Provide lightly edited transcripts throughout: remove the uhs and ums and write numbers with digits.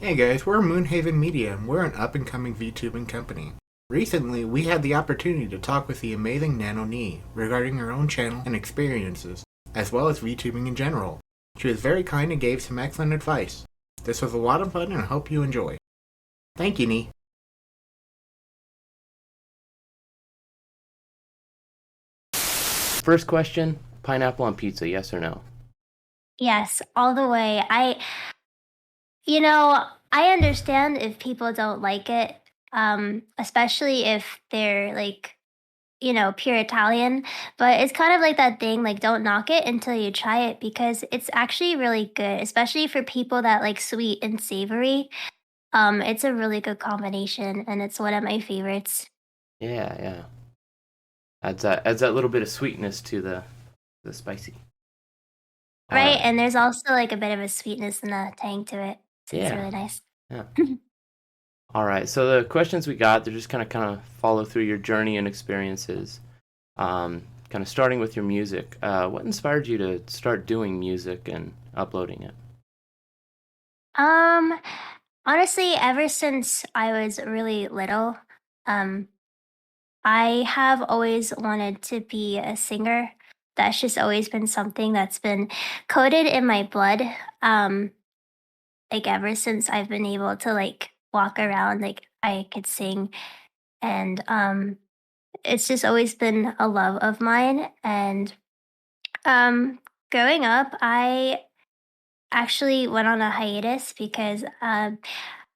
Hey guys, we're Moonhaven Media and we're an up and coming VTubing company. Recently, we had the opportunity to talk with the amazing Nano Nii regarding her own channel and experiences, as well as VTubing in general. She was very kind and gave some excellent advice. This was a lot of fun and I hope you enjoy. Thank you, Nii. First question, pineapple on pizza, yes or no? Yes, all the way. I understand if people don't like it, especially if they're like, pure Italian, but it's kind of like that thing, like don't knock it until you try it because it's actually really good, especially for people that like sweet and savory. It's a really good combination and it's one of my favorites. Yeah, yeah. Adds that little bit of sweetness to the spicy. All Right? right. And there's also like a bit of a sweetness and a tang to it. So it's Yeah. really nice. Yeah. All right. So the questions we got, they're just kind of follow through your journey and experiences. Kind of starting with your music. What inspired you to start doing music and uploading it? Um, Honestly, ever since I was really little, um, I have always wanted to be a singer. That's just always been something that's been coded in my blood. Um, like ever since I've been able to like walk around, like I could sing, and it's just always been a love of mine. And um, growing up, I actually went on a hiatus because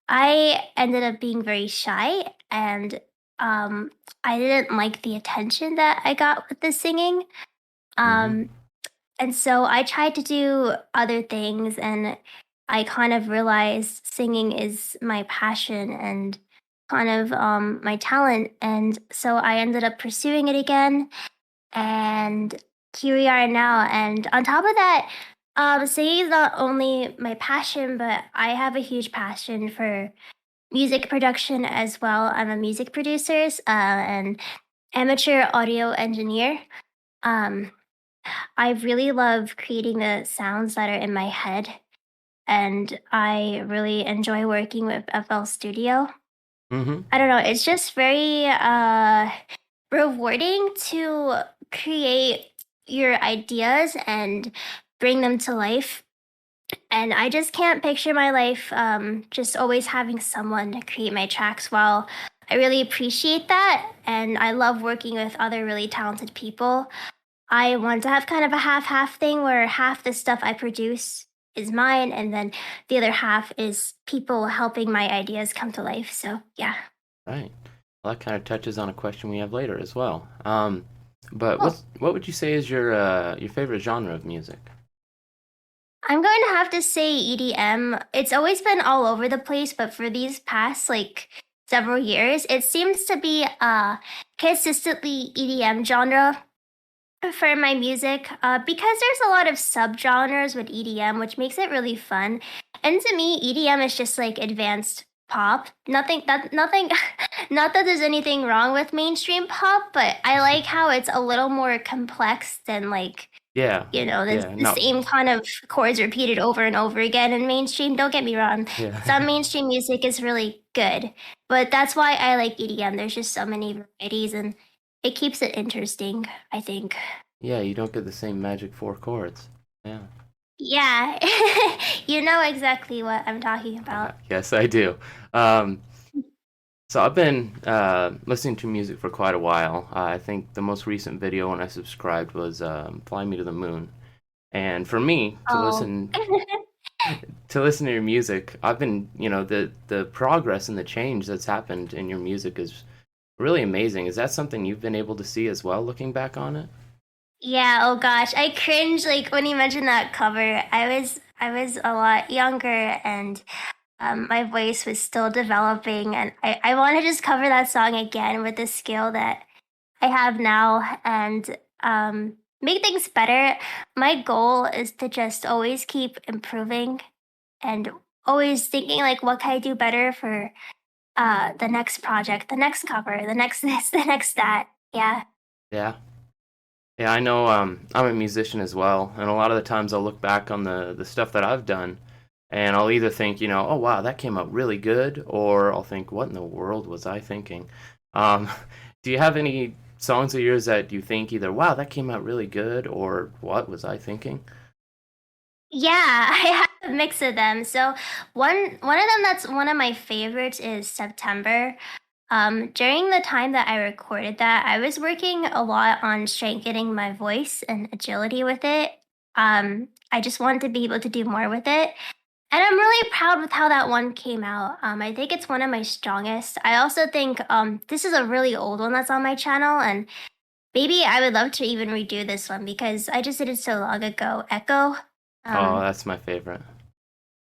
I ended up being very shy and I didn't like the attention that I got with the singing. Mm-hmm. Um, and so I tried to do other things and I kind of realized singing is my passion and kind of my talent. And so I ended up pursuing it again. And here we are now. And on top of that, singing is not only my passion, but I have a huge passion for music production as well. I'm a music producer and amateur audio engineer. Um, I really love creating the sounds that are in my head, and I really enjoy working with FL Studio. Mm-hmm. I don't know, it's just very rewarding to create your ideas and bring them to life. And I just can't picture my life just always having someone to create my tracks. While I really appreciate that, and I love working with other really talented people, I want to have kind of a half-half thing where half the stuff I produce is mine, and then the other half is people helping my ideas come to life. So yeah. Right. Well, that kind of touches on a question we have later as well. But Oh, what would you say is your favorite genre of music? I'm going to have to say EDM. It's always been all over the place, but for these past like several years, it seems to be consistently EDM genre for my music because there's a lot of subgenres with EDM, which makes it really fun. And to me, EDM is just like advanced pop. Nothing, not that there's anything wrong with mainstream pop, but I like how it's a little more complex than like Yeah. Yeah. the No. same kind of chords repeated over and over again in mainstream. Don't get me wrong. Yeah. Some mainstream music is really good, but that's why I like EDM. There's just so many varieties and it keeps it interesting, I think. Yeah, you don't get the same magic four chords. Yeah. Yeah, you know exactly what I'm talking about. Yes, I do. Um, so I've been listening to music for quite a while. I think the most recent video when I subscribed was "Fly Me to the Moon." And for me Oh. to listen to your music, I've been, the progress and the change that's happened in your music is really amazing. Is that something you've been able to see as well, looking back on it? Yeah, oh gosh, I cringe like when you mentioned that cover. I was a lot younger and my voice was still developing and I want to just cover that song again with the skill that I have now and make things better. My goal is to just always keep improving and always thinking like what can I do better for the next project, the next cover, the next this, the next that. Yeah. Yeah. Yeah, I know I'm a musician as well, and a lot of the times I'll look back on the stuff that I've done And I'll either think, oh wow, that came out really good, or I'll think, what in the world was I thinking? Um, do you have any songs of yours that you think either, wow, that came out really good, or what was I thinking? Yeah, I have a mix of them. So one of them that's one of my favorites is September. During the time that I recorded that, I was working a lot on strengthening my voice and agility with it. I just wanted to be able to do more with it. And I'm really proud with how that one came out. I think it's one of my strongest. I also think this is a really old one that's on my channel, and maybe I would love to even redo this one because I just did it so long ago. Echo. Oh, Um, that's my favorite.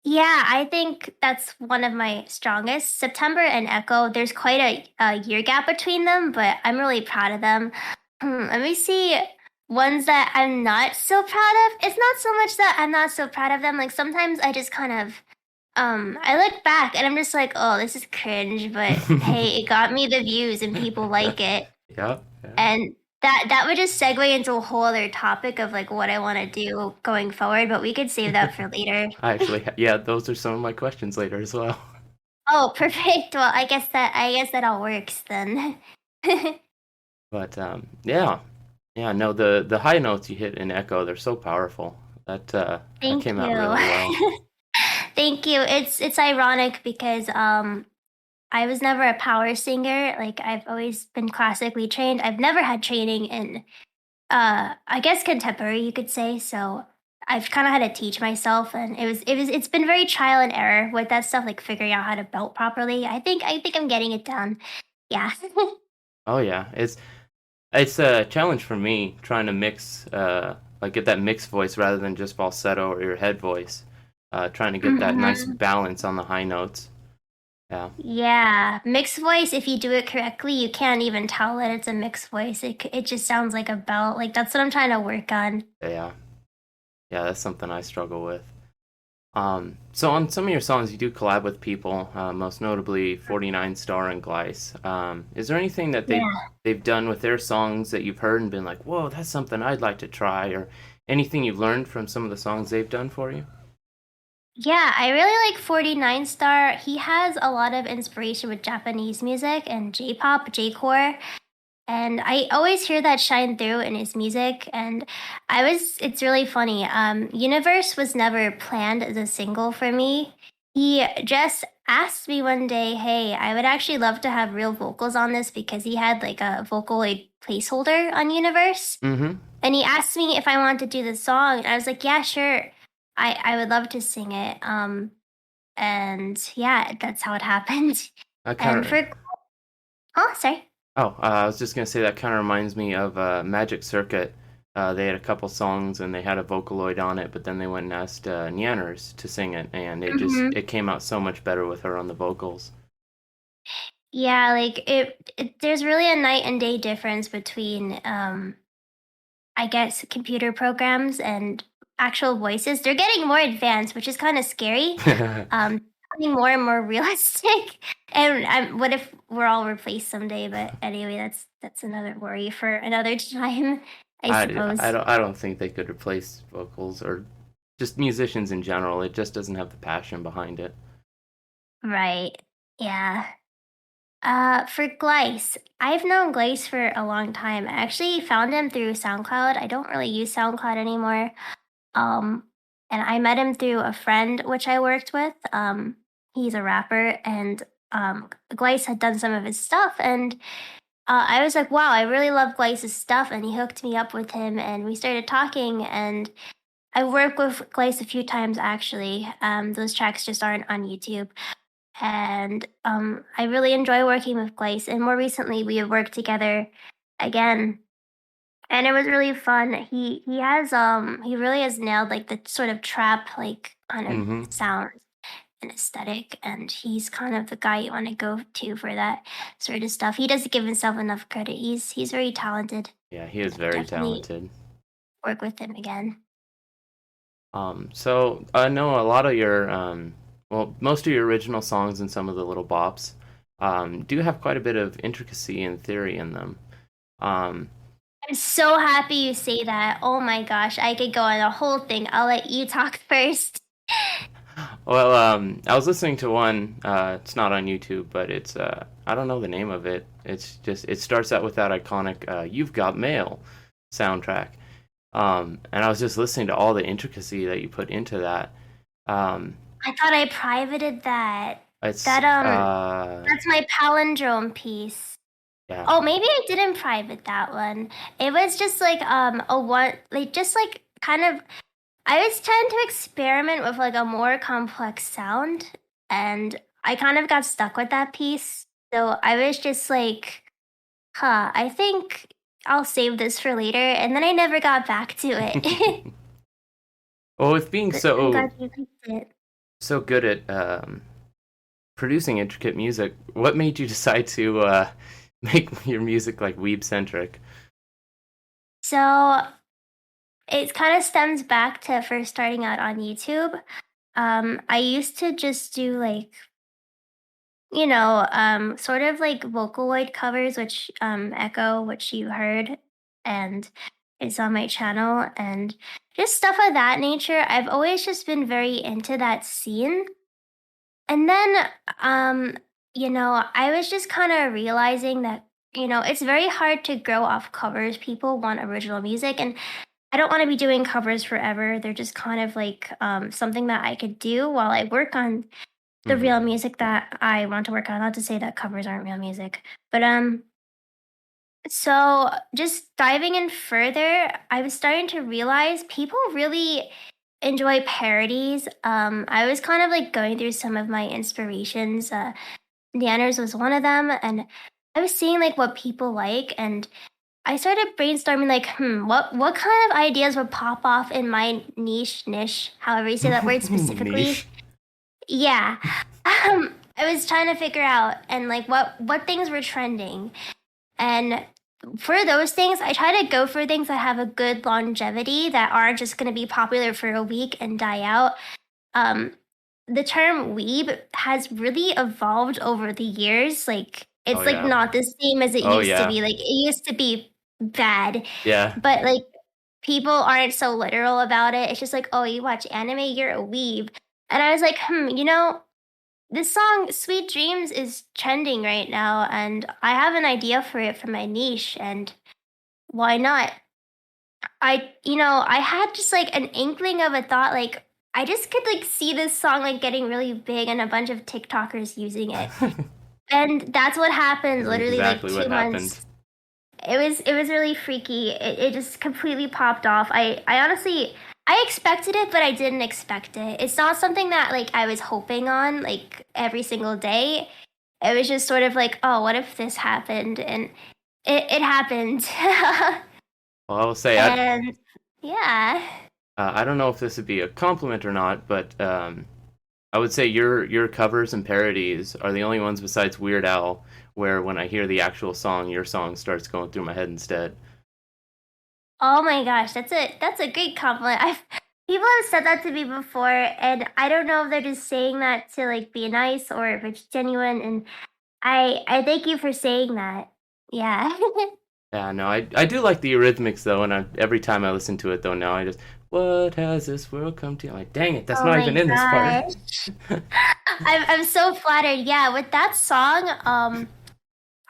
yeah, I think that's one of my strongest. September and Echo, there's quite a year gap between them, but I'm really proud of them. Let me see ones that I'm not so proud of. It's not so much that I'm not so proud of them. Like sometimes I just kind of I look back and I'm just like, oh, this is cringe, but hey, it got me the views and people like it. Yeah, yeah. And that would just segue into a whole other topic of like what I want to do going forward, but we could save that for later. I actually, yeah, those are some of my questions later as well. Oh, perfect. Well, I guess that all works then. But yeah, yeah, no, the high notes you hit in Echo, they're so powerful. That Thank came out you. really well. Thank you. It's ironic because I was never a power singer. Like I've always been classically trained. I've never had training in I guess contemporary you could say. So I've kind of had to teach myself, and it's been very trial and error with that stuff, like figuring out how to belt properly. I think I'm getting it down. Yeah. Oh yeah, it's a challenge for me trying to mix, like get that mixed voice rather than just falsetto or your head voice. Trying to get that nice Mhm. balance on the high notes. Yeah, Yeah, mixed voice. If you do it correctly, you can't even tell that it's a mixed voice. It just sounds like a belt. Like that's what I'm trying to work on. yeah, yeah. That's something I struggle with. So on some of your songs, you do collab with people, most notably 49 Star and Glace. Is there anything that Yeah. they've done with their songs that you've heard and been like, whoa, that's something I'd like to try, or anything you've learned from some of the songs they've done for you? Yeah, I really like 49 Star. He has a lot of inspiration with Japanese music and J-pop, J-core. And I always hear that shine through in his music. And it's really funny. Universe was never planned as a single for me. He just asked me one day, hey, I would actually love to have real vocals on this because he had like a Vocaloid placeholder on Universe. Mm-hmm. And he asked me if I wanted to do the song. And I was like, yeah, sure. I would love to sing it. And yeah, that's how it happened. I kind And of. for, oh, sorry. Oh, I was just gonna say that kind of reminds me of Magic Circuit. They had a couple songs and they had a Vocaloid on it, but then they went and asked Nyanners to sing it, and it came out so much better with her on the vocals. Yeah, like there's really a night and day difference between I guess computer programs and actual voices. They're getting more advanced, which is kind of scary. Becoming more and more realistic. And what if we're all replaced someday? But anyway, that's another worry for another time, I suppose. I don't think they could replace vocals or just musicians in general. It just doesn't have the passion behind it. Right. Yeah. For Glace, I've known Glace for a long time. I actually found him through SoundCloud. I don't really use SoundCloud anymore. Um, and I met him through a friend which I worked with. He's a rapper, and Glace had done some of his stuff, and I was like, wow, I really love Glace's stuff, and he hooked me up with him, and we started talking, and I worked with Glace a few times actually. Those tracks just aren't on YouTube. And I really enjoy working with Glace. And more recently, we have worked together again, and it was really fun. He really has nailed like the sort of trap like kind of Mm-hmm. sound and aesthetic, and he's kind of the guy you want to go to for that sort of stuff. He doesn't give himself enough credit. He's very talented. Yeah, he is I very definitely talented. work with him again. So I know a lot of your, well, most of your original songs and some of the little bops, do have quite a bit of intricacy and theory in them. Um, I'm so happy you say that. Oh my gosh, I could go on a whole thing. I'll let you talk first. Well, I was listening to one. It's not on YouTube, but it's I don't know the name of it. It's just it starts out with that iconic "You've Got Mail" soundtrack, and I was just listening to all the intricacy that you put into that. Um, I thought I privated that. it's That's my palindrome piece. yeah. Oh, maybe I didn't private that one. It was just like a one, like just like kind of. I was trying to experiment with like a more complex sound, and I kind of got stuck with that piece. So I was just like, huh, I think I'll save this for later, and then I never got back to it. Well, with being But I'm so glad you picked it. so good at producing intricate music, what made you decide to make your music like weeb centric? So it kind of stems back to first starting out on YouTube. I used to just do like, sort of like Vocaloid covers, which Echo, which you heard, and it's on my channel, and just stuff of that nature. I've always just been very into that scene. And then, I was just kind of realizing that, it's very hard to grow off covers. People want original music, and I don't want to be doing covers forever. They're just kind of like something that I could do while I work on the Mhm. real music that I want to work on. Not to say that covers aren't real music, but so just diving in further, I was starting to realize people really enjoy parodies. I was kind of like going through some of my inspirations. Nanners was one of them, and I was seeing like what people like, and I started brainstorming like, what kind of ideas would pop off in my niche, however you say that word specifically. Niche. Yeah. I was trying to figure out and like what things were trending. And for those things, I try to go for things that have a good longevity that aren't just going to be popular for a week and die out. Um, the term weeb has really evolved over the years. Like Oh it's like yeah. not the same as it Oh used to yeah. be. Like it used to be bad, Yeah. but like people aren't so literal about it. It's just like, oh, you watch anime, you're a weeb. And I was like, this song "Sweet Dreams" is trending right now, and I have an idea for it for my niche, and why not? I had just like an inkling of a thought, like I just could like see this song like getting really big and a bunch of TikTokers using it, and that's what happened. That's Literally like exactly what 2 months. happened. It was really freaky. It just completely popped off. I honestly I expected it, but I didn't expect it. It's not something that like I was hoping on like every single day. It was just sort of like, oh, what if this happened? And it happened. Well, I will say And yeah. I don't know if this would be a compliment or not, but I would say your covers and parodies are the only ones besides Weird Al where when I hear the actual song, your song starts going through my head instead. Oh my gosh, that's a great compliment. I've people have said that to me before, and I don't know if they're just saying that to like be nice or if it's genuine. And I thank you for saying that. Yeah. Yeah, no, I do like the Eurythmics though, and every time I listen to it though now I just what has this world come to? I'm like, dang it, that's Oh not my even in this part. gosh. I'm so flattered. Yeah, with that song,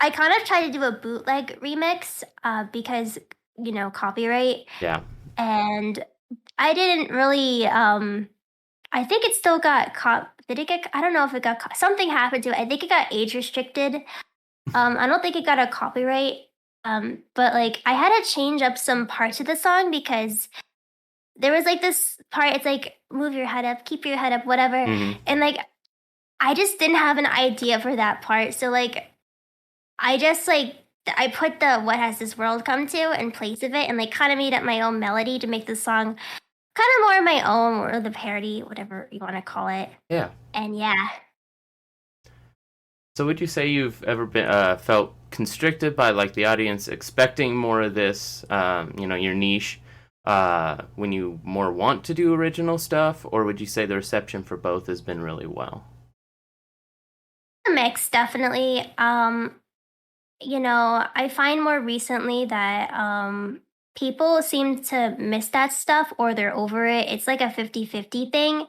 I kind of tried to do a bootleg remix, because copyright, Yeah. and I didn't really. I think it still got caught. Did it get? I don't know if it got caught. Something happened to it. I think it got age restricted. I don't think it got a copyright. But like I had to change up some parts of the song because there was like this part. It's like move your head up, keep your head up, whatever. Hmm. And like I just didn't have an idea for that part. So like I just like I put the "What Has This World Come To" in place of it, and like kind of made up my own melody to make the song kind of more my own, or the parody, whatever you want to call it. Yeah. And yeah. So would you say you've ever been felt constricted by like the audience expecting more of this, your niche, when you more want to do original stuff, or would you say the reception for both has been really well? A mix, definitely. I find more recently that people seem to miss that stuff or they're over it. It's like a 50-50 thing.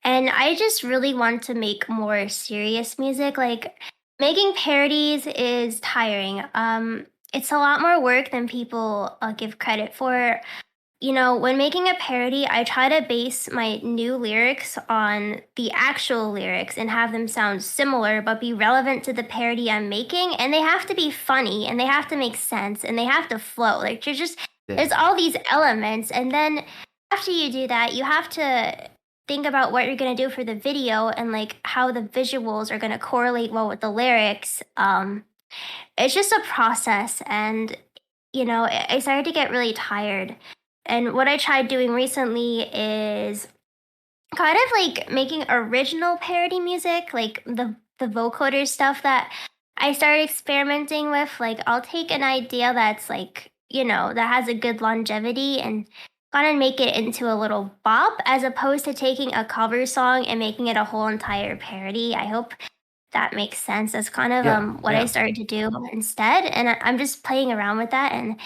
And I just really want to make more serious music. Like making parodies is tiring. It's a lot more work than people give credit for. You know, when making a parody, I try to base my new lyrics on the actual lyrics and have them sound similar but be relevant to the parody I'm making. And they have to be funny and they have to make sense and they have to flow. Like there's all these elements. And then after you do that, you have to think about what you're going to do for the video and like how the visuals are going to correlate well with the lyrics. It's just a process. And, you know, I started to get really tired. And what I tried doing recently is kind of like making original parody music, like the vocoder stuff that I started experimenting with. Like I'll take an idea that's like, you know, that has a good longevity and kind of make it into a little bop as opposed to taking a cover song and making it a whole entire parody. I hope that makes sense. That's kind of what I started to do instead. And I'm just playing around with that and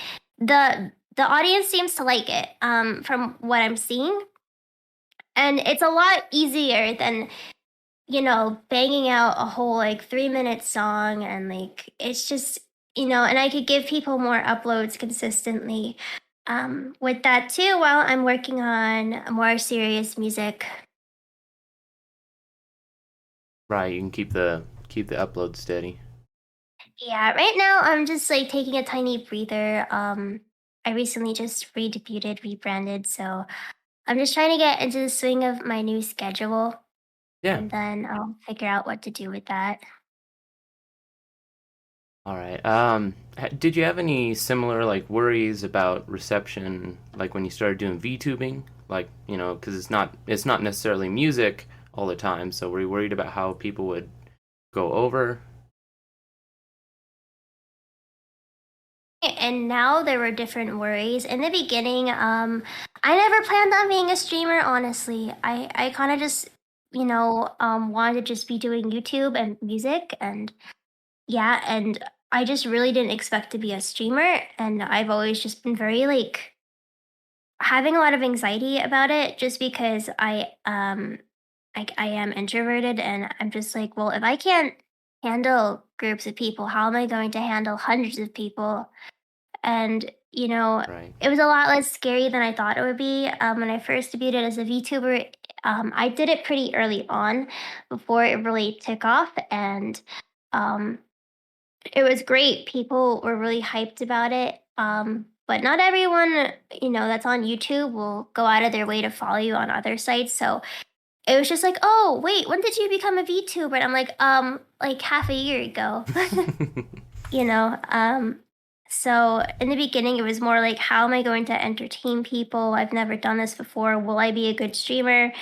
the audience seems to like it from what I'm seeing. And it's a lot easier than, you know, banging out a whole like 3-minute song. And like, it's just, you know, and I could give people more uploads consistently with that too while I'm working on more serious music. Right, you can keep the upload steady. Yeah, right now I'm just like taking a tiny breather. I recently just rebranded, so I'm just trying to get into the swing of my new schedule, Yeah. and then I'll figure out what to do with that. All right. Did you have any similar like worries about reception, like when you started doing VTubing? Like, you know, because it's not necessarily music all the time. So were you worried about how people would go over? And now there were different worries. In the beginning, I never planned on being a streamer, honestly. I kind of just, you know, wanted to just be doing YouTube and music and yeah, and I just really didn't expect to be a streamer. And I've always just been very like having a lot of anxiety about it just because I am introverted and I'm just like, well, if I can't handle groups of people, how am I going to handle hundreds of people? And, you know, Right. it was a lot less scary than I thought it would be. When I first debuted as a VTuber, I did it pretty early on before it really took off. And um, it was great. People were really hyped about it. But not everyone, you know, that's on YouTube will go out of their way to follow you on other sites. So it was just like, oh, wait, when did you become a VTuber? And I'm like half a year ago. You know, so in the beginning, it was more like, how am I going to entertain people? I've never done this before. Will I be a good streamer?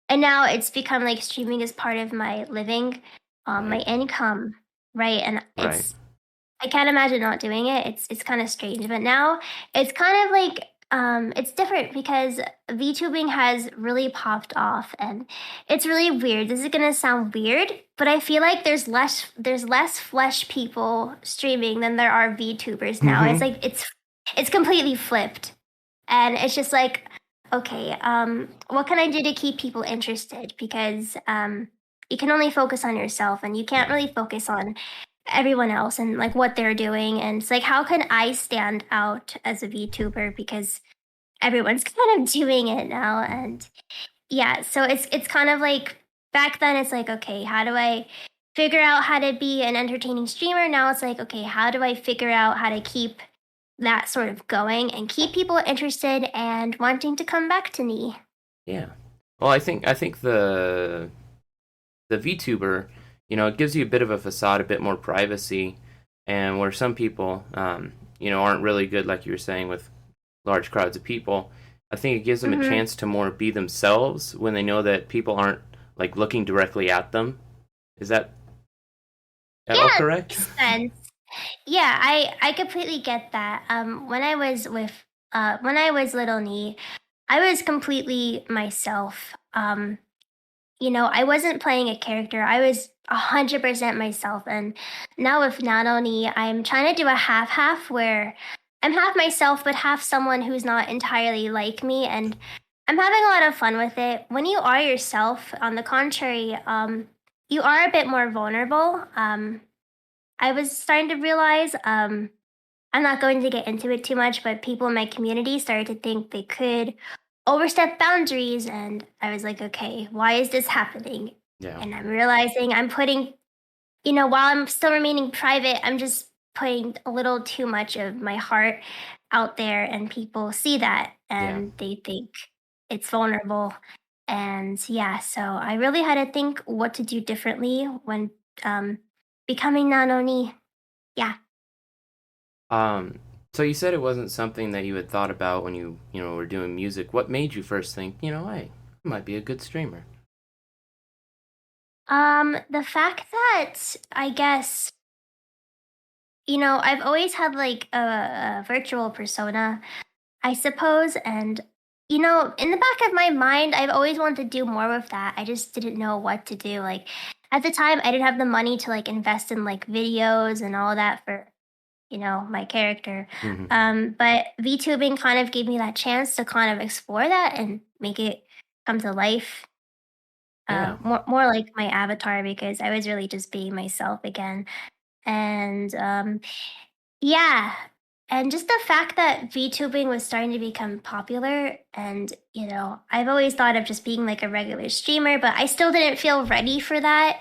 And now it's become like streaming is part of my living, my income, right? And Right. I can't imagine not doing it. It's kind of strange, but now it's kind of like it's different because VTubing has really popped off and it's really weird. This is gonna sound weird, but I feel like there's less flesh people streaming than there are VTubers now. It's like it's completely flipped. And it's just like, okay, what can I do to keep people interested? Because you can only focus on yourself and you can't really focus on everyone else and like what they're doing. And it's like, how can I stand out as a VTuber because everyone's kind of doing it now? And yeah, so it's kind of like back then it's like, okay, how do I figure out how to be an entertaining streamer? Now it's like, okay, how do I figure out how to keep that sort of going and keep people interested and wanting to come back to me? Yeah. Well, I think the VTuber, you know, it gives you a bit of a facade, a bit more privacy, and where some people, you know, aren't really good, like you were saying, with large crowds of people. I think it gives them a chance to more be themselves when they know that people aren't like looking directly at them. Is that all correct? Makes sense. Yeah, I completely get that. When I was when I was Little Nii, I was completely myself. You know, I wasn't playing a character. I was 100% myself. And now with Nano Nii, I'm trying to do a half-half where I'm half myself, but half someone who's not entirely like me. And I'm having a lot of fun with it. When you are yourself, on the contrary, you are a bit more vulnerable. I was starting to realize, I'm not going to get into it too much, but people in my community started to think they could overstep boundaries, and I was like, okay, why is this happening? Yeah. And I'm realizing I'm putting, while I'm still remaining private, I'm just putting a little too much of my heart out there, and people see that Yeah. and they think it's vulnerable. And yeah, so I really had to think what to do differently when um, becoming Nano Nii. Yeah. Um, so you said it wasn't something that you had thought about when were doing music. What made you first think, I might be a good streamer? The fact that I guess, I've always had like a virtual persona, I suppose, and in the back of my mind, I've always wanted to do more with that. I just didn't know what to do. Like at the time, I didn't have the money to like invest in like videos and all that for, my character. Hmm. But VTubing kind of gave me that chance to kind of explore that and make it come to life. Yeah. More like my avatar because I was really just being myself again. And yeah, and just the fact that VTubing was starting to become popular, and I've always thought of just being like a regular streamer, but I still didn't feel ready for that.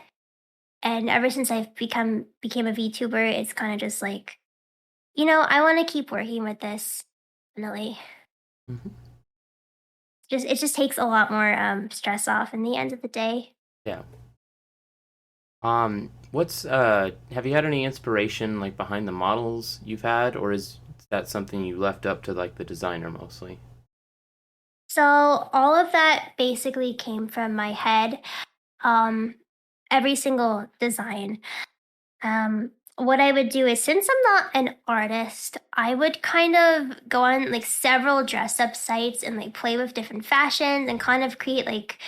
And ever since I've became a VTuber, it's kind of just like, I want to keep working with this. Definitely, Hmm. it just takes a lot more stress off in the end of the day. Yeah. What's have you had any inspiration like behind the models you've had, or is that something you left up to like the designer mostly? So all of that basically came from my head. Um, every single design. What I would do is, since I'm not an artist, I would kind of go on like several dress up sites and like play with different fashions and kind of create like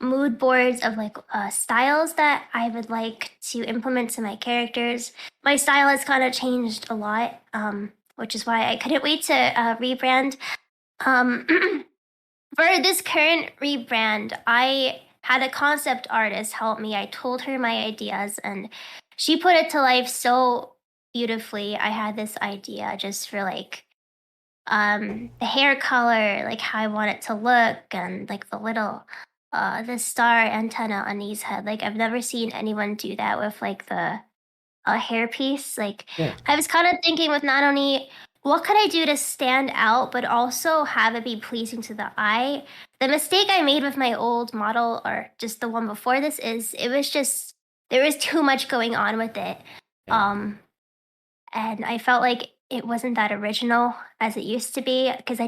mood boards of like styles that I would like to implement to my characters. My style has kind of changed a lot, which is why I couldn't wait to rebrand. Um, for this current rebrand, I had a concept artist help me. I told her my ideas and she put it to life so beautifully. I had this idea just for like the hair color, like how I want it to look, and like the star antenna on his head. Like I've never seen anyone do that with like the a hairpiece. Like Yeah. I was kind of thinking with not only what could I do to stand out, but also have it be pleasing to the eye. The mistake I made with my old model, or just the one before this, is it was just there was too much going on with it. Yeah. Um, and I felt like it wasn't that original as it used to be because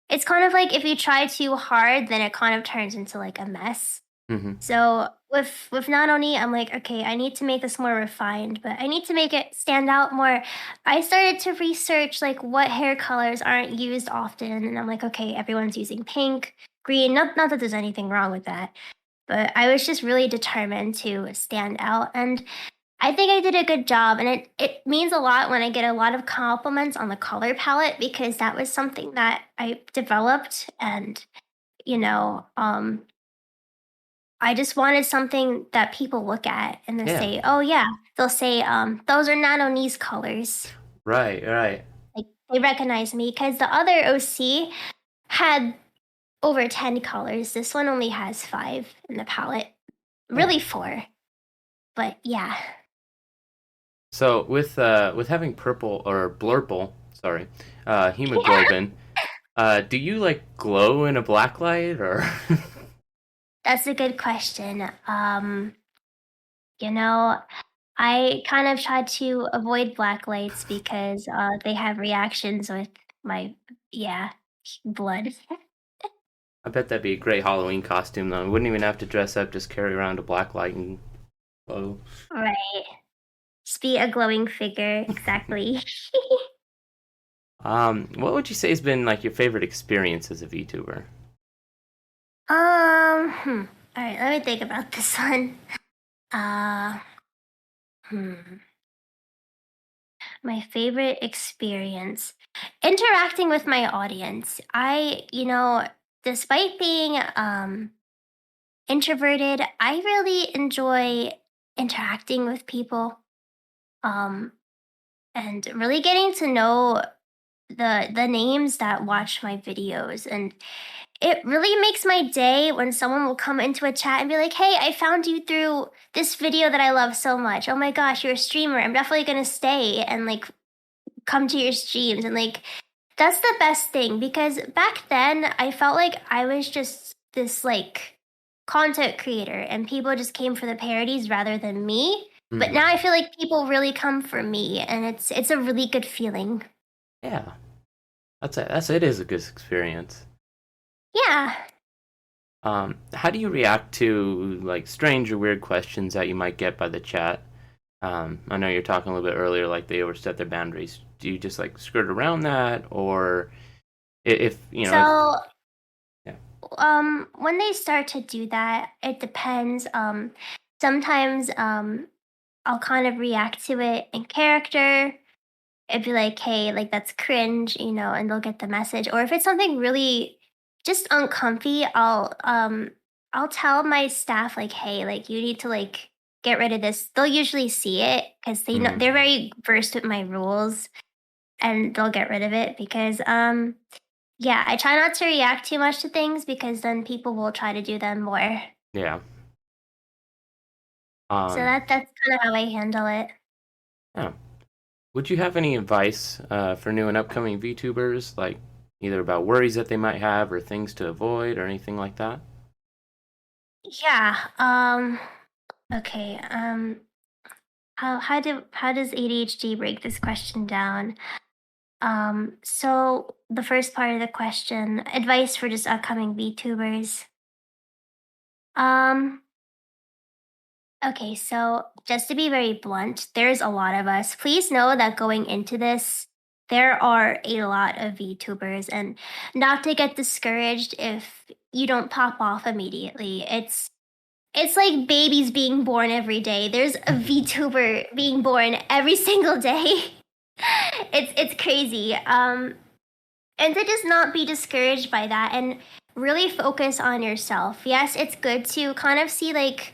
it's kind of like if you try too hard, then it kind of turns into like a mess. Hmm. So with Nano Nii, I'm like, okay, I need to make this more refined, but I need to make it stand out more. I started to research like what hair colors aren't used often, and I'm like, okay, everyone's using pink, green. Not that there's anything wrong with that, but I was just really determined to stand out, and I think I did a good job. And it means a lot when I get a lot of compliments on the color palette because that was something that I developed, and you know, um, I just wanted something that people look at and they Yeah. say, "Oh yeah," they'll say, "Those are Nano Nii's colors." Right. Right. Like they recognize me because the other OC had over 10 colors. This one only has 5 in the palette. Yeah. Really 4, but yeah. So with having purple or blurple, sorry, Yeah, hemoglobin, do you like glow in a blacklight or? that's a good question. You know, I kind of try to avoid black lights because they have reactions with my yeah blood. I bet that'd be a great Halloween costume though. You wouldn't even have to dress up, just carry around a blacklight and glow. Right. Just be a glowing figure. Exactly. What would you say has been like your favorite experience as a VTuber? All right, let me think about this one. Uh, hmm. My favorite experience. Interacting with my audience. despite being introverted, I really enjoy interacting with people, um, and really getting to know the names that watch my videos. And it really makes my day when someone will come into a chat and be like, "Hey, I found you through this video that I love so much. Oh my gosh, you're a streamer. I'm definitely gonna stay and like come to your streams." And like that's the best thing, because back then I felt like I was just this like content creator and people just came for the parodies rather than me. But Mhm. now I feel like people really come for me, and it's a really good feeling. Yeah, it is a good experience. Yeah. How do you react to like strange or weird questions that you might get by the chat? I know you're talking a little bit earlier, like they overstep their boundaries. Do you just like skirt around that, or if you know, if So yeah, when they start to do that, it depends. Sometimes I'll kind of react to it in character. It'd be like, "Hey, like that's cringe," and they'll get the message. Or if it's something really just uncomfy, I'll tell my staff like, "Hey, like you need to like get rid of this." They'll usually see it because they know mm, they're very versed with my rules, and they'll get rid of it because yeah, I try not to react too much to things because then people will try to do them more. yeah, So um, that's kind of how I handle it. yeah. Would you have any advice for new and upcoming VTubers, like either about worries that they might have or things to avoid or anything like that? Yeah. Okay. How does ADHD break this question down? So the first part of the question, advice for just upcoming VTubers. Um, okay, so just to be very blunt, there's a lot of us. Please know that going into this, there are a lot of VTubers, and not to get discouraged if you don't pop off immediately. It's like babies being born every day. There's a VTuber being born every single day. It's crazy. And to just not be discouraged by that and really focus on yourself. Yes, it's good to kind of see like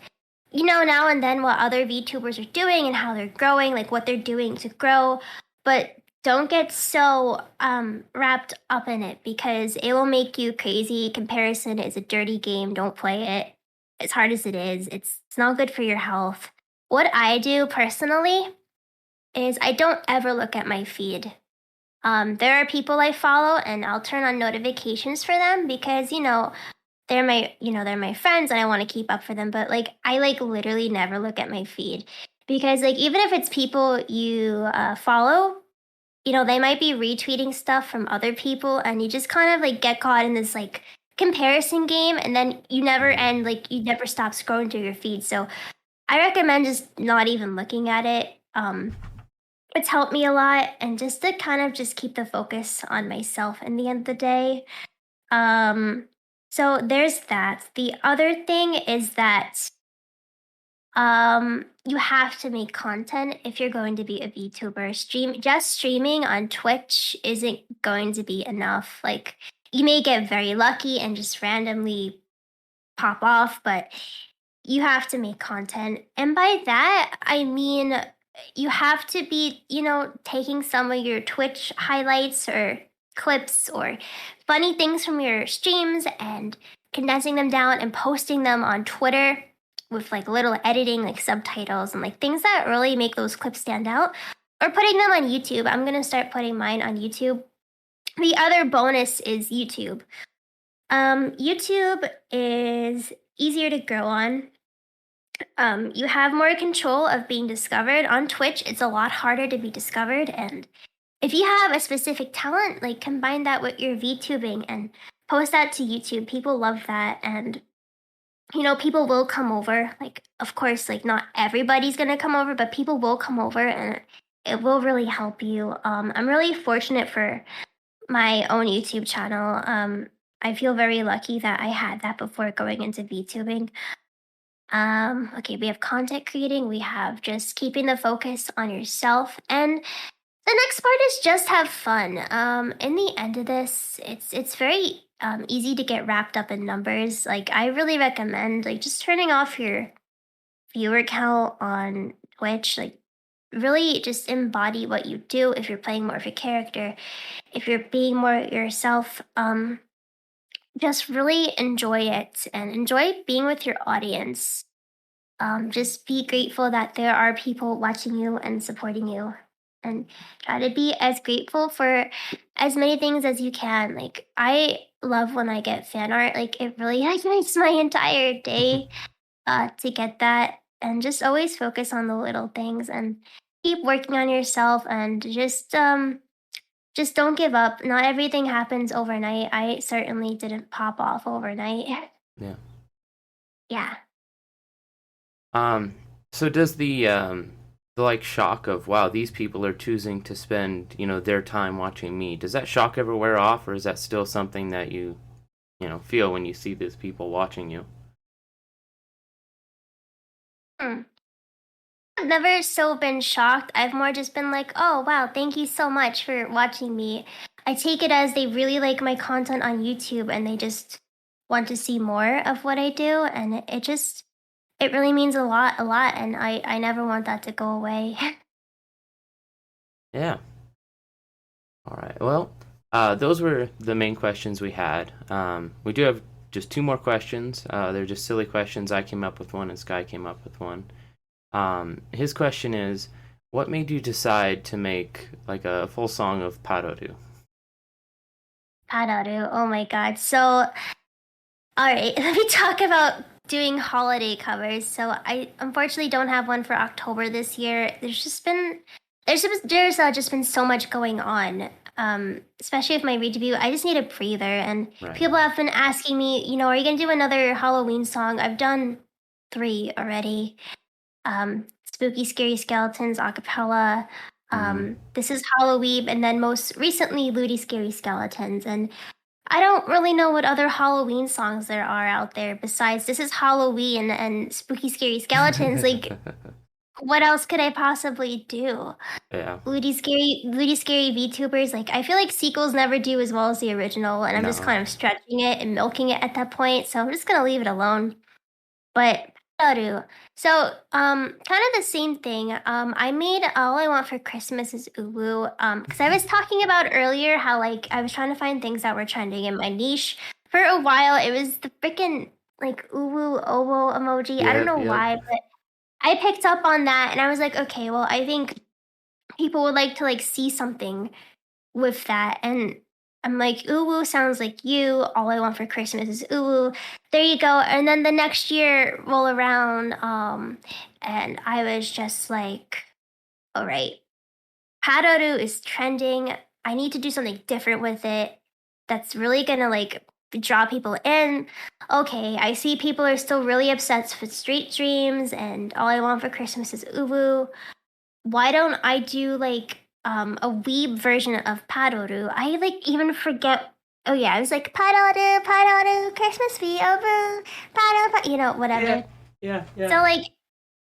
now and then what other VTubers are doing and how they're growing, like what they're doing to grow, but don't get so wrapped up in it because it will make you crazy. Comparison is a dirty game. Don't play it. As hard as it is, it's not good for your health. What I do personally is I don't ever look at my feed. There are people I follow and I'll turn on notifications for them because, they're my friends and I want to keep up for them. But like, I like literally never look at my feed because like, even if it's people you follow, they might be retweeting stuff from other people and you just kind of like get caught in this like comparison game and then you never Mm, end, like you never stop scrolling through your feed. So I recommend just not even looking at it. It's helped me a lot, and just to kind of just keep the focus on myself in the end of the day. Um, so there's that. The other thing is that you have to make content if you're going to be a VTuber. Just streaming on Twitch isn't going to be enough. Like you may get very lucky and just randomly pop off, but you have to make content. And by that, I mean you have to be, taking some of your Twitch highlights or clips or funny things from your streams and condensing them down and posting them on Twitter with like little editing, like subtitles and like things that really make those clips stand out, or putting them on YouTube. I'm going to start putting mine on YouTube. The other bonus is YouTube. YouTube is easier to grow on. You have more control of being discovered. On Twitch, it's a lot harder to be discovered. And if you have a specific talent, like combine that with your VTubing and post that to YouTube. People love that. And, people will come over. Like, of course, like not everybody's going to come over, but people will come over and it will really help you. I'm really fortunate for my own YouTube channel. I feel very lucky that I had that before going into VTubing. Okay, we have content creating, we have just keeping the focus on yourself, and the next part is just have fun. In the end of this, it's very easy to get wrapped up in numbers. Like, I really recommend like just turning off your viewer count on Twitch. Like, really just embody what you do. If you're playing more of a character, if you're being more yourself, just really enjoy it and enjoy being with your audience. Just be grateful that there are people watching you and supporting you, and try to be as grateful for as many things as you can. Like, I love when I get fan art. Like, it really like makes my entire day to get that. And just always focus on the little things and keep working on yourself, and just don't give up. Not everything happens overnight. I certainly didn't pop off overnight. Yeah. Yeah. So does the like shock of, wow, these people are choosing to spend, their time watching me, does that shock ever wear off, or is that still something that you feel when you see these people watching you? Hmm. I've never so been shocked. I've more just been like, oh, wow, thank you so much for watching me. I take it as they really like my content on YouTube and they just want to see more of what I do. And it really means a lot, a lot. And I never want that to go away. Yeah. All right. Well, those were the main questions we had. We do have just two more questions. They're just silly questions. I came up with one, and Sky came up with one. His question is, what made you decide to make like a full song of Paroru? Padaru, oh my god. So, all right, let me talk about doing holiday covers. So I unfortunately don't have one for October this year. There's just been so much going on. Especially with my re-debut, I just need a breather. And Right. people have been asking me, are you gonna do another Halloween song? I've done 3 already. Spooky Scary Skeletons a cappella. This is Halloween, and then most recently Looty Scary Skeletons. And I don't really know what other Halloween songs there are out there besides This is Halloween and Spooky Scary Skeletons. Like, what else could I possibly do? Yeah. Looty Scary VTubers. Like, I feel like sequels never do as well as the original, and I'm just No. kind of stretching it and milking it at that point. So I'm just gonna leave it alone. But Haru. So, kind of the same thing. I made All I Want for Christmas is Uwu. Because I was talking about earlier how like I was trying to find things that were trending in my niche. For a while, it was the freaking like Uwu Owo emoji. I don't know Yep. why, but I picked up on that, and I was like, okay, well, I think people would like to like see something with that. And I'm like, Uwu sounds like you. All I want for Christmas is Uwu. There you go. And then the next year roll around, and I was just like, all right, Hadoru is trending. I need to do something different with it that's really gonna like draw people in. Okay, I see people are still really obsessed with Street Dreams and All I Want for Christmas is Uwu. Why don't I do like a Weeb version of Paroru? I like even forget. Oh yeah, I was like Paroru, Paroru, Christmas be over, Paroru, whatever. Yeah. So like,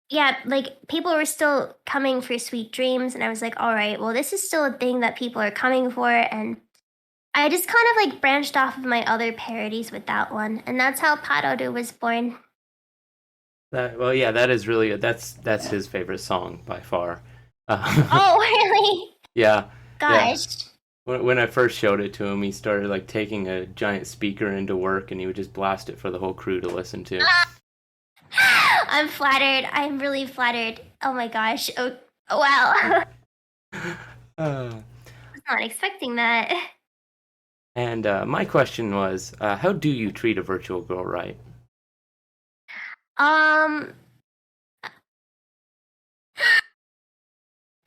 yeah, like people were still coming for Sweet Dreams, and I was like, all right, well, this is still a thing that people are coming for, and I just kind of like branched off of my other parodies with that one, and that's how Paroru was born. Yeah, that is really that's his favorite song by far. Oh, really? Yeah. Gosh. When I first showed it to him, he started like taking a giant speaker into work, and he would just blast it for the whole crew to listen to. I'm flattered. I'm really flattered. Oh my gosh. Oh, wow. Uh, Was not expecting that. and my question was, how do you treat a virtual girl right? Um,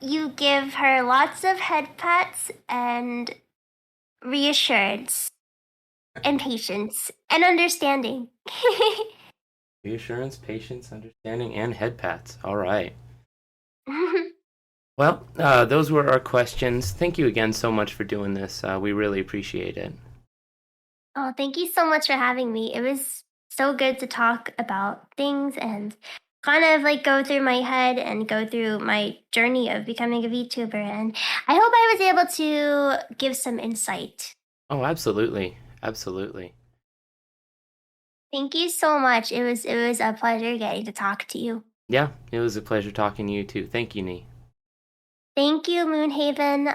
you give her lots of head pats and reassurance and patience and understanding. Reassurance, patience, understanding, and head pats. All right. Well, those were our questions. Thank you again so much for doing this. We really appreciate it. Oh, thank you so much for having me. It was so good to talk about things and kind of like go through my head and go through my journey of becoming a VTuber. And I hope I was able to give some insight. Oh, absolutely. absolutely. Thank you so much. It was a pleasure getting to talk to you. Yeah, it was a pleasure talking to you too. Thank you, Nee. Thank you, Moonhaven.